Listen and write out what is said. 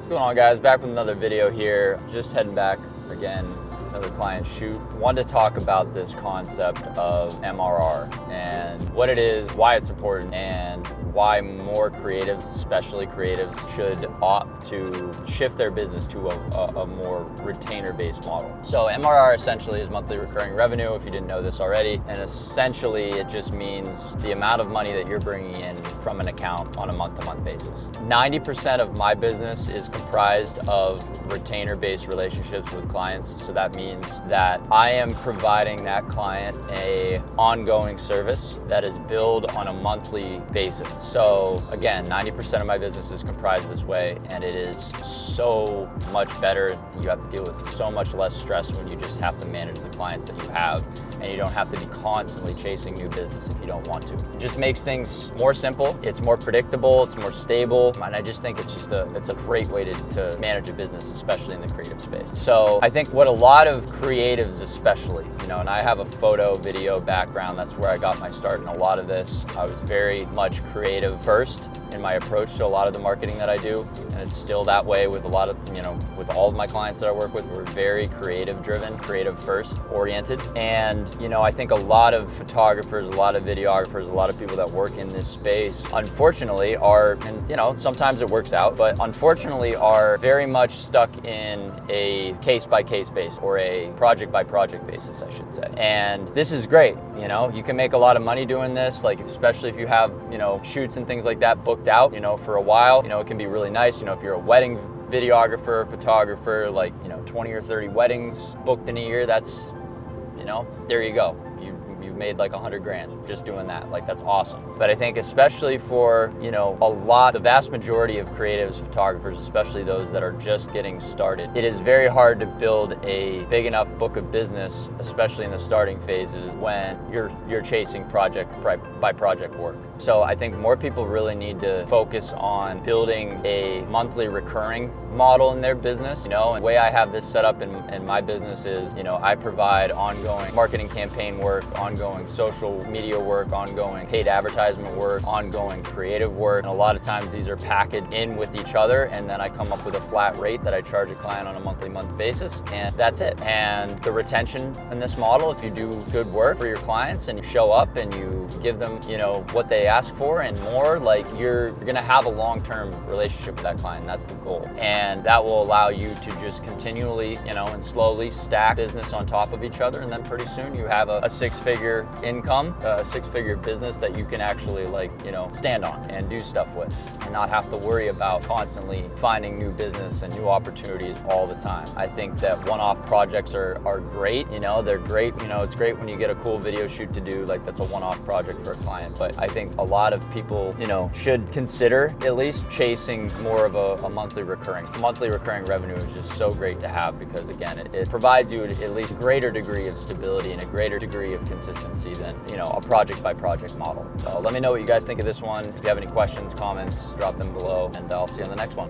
What's going on, guys? Back with another video here. Just heading back again, another client shoot. Wanted to talk about this concept of MRR and what it is, why it's important, and why more creatives, especially creatives, should opt to shift their business to a more retainer-based model. So MRR essentially is monthly recurring revenue, if you didn't know this already, and essentially it just means the amount of money that you're bringing in from an account on a month-to-month basis. 90% of my business is comprised of retainer-based relationships with clients, so that means that I am providing that client an ongoing service that is billed on a monthly basis. So again, 90% of my business is comprised this way, and it is so much better. You have to deal with so much less stress when you just have to manage the clients that you have, and you don't have to be constantly chasing new business if you don't want to. It just makes things more simple, it's more predictable, it's more stable, and I just think it's a great way to manage a business, especially in the creative space. So I think what a lot of creatives especially, and I have a photo, video background, that's where I got my start in a lot of this. I was very much creative first in my approach to a lot of the marketing that I do, and it's still that way with a lot of, with all of my clients that I work with. We're very creative driven, creative first oriented, and I think a lot of photographers, a lot of videographers, a lot of people that work in this space, unfortunately are, and sometimes it works out, but unfortunately are very much stuck in a case-by-case basis, or a project-by-project basis, I should say. And this is great, you can make a lot of money doing this, like especially if you have, shoots and things like that booked out, for a while, it can be really nice, if you're a wedding videographer, photographer, like, 20 or 30 weddings booked in a year, that's, there you go. You've made like 100 grand just doing that. Like, that's awesome. But I think especially for, the vast majority of creatives, photographers, especially those that are just getting started, it is very hard to build a big enough book of business, especially in the starting phases when you're chasing project by project work. So I think more people really need to focus on building a monthly recurring model in their business. And the way I have this set up in my business is, I provide ongoing marketing campaign work, ongoing social media work, ongoing paid advertisement work, ongoing creative work. And a lot of times these are packaged in with each other, and then I come up with a flat rate that I charge a client on a month basis, and that's it. And the retention in this model, if you do good work for your clients and you show up and you give them, what they ask for and more, like you're gonna have a long-term relationship with that client, and that's the goal. And that will allow you to just continually, and slowly stack business on top of each other, and then pretty soon you have a six-figure income, a six-figure business that you can actually stand on and do stuff with, and not have to worry about constantly finding new business and new opportunities all the time. I think that one-off projects are great, they're great, it's great when you get a cool video shoot to do, like that's a one-off project for a client, but I think a lot of people, should consider at least chasing more of a monthly recurring. Monthly recurring revenue is just so great to have because, again, it provides you at least a greater degree of stability and a greater degree of consistency than, a project-by-project model. So let me know what you guys think of this one. If you have any questions, comments, drop them below, and I'll see you on the next one.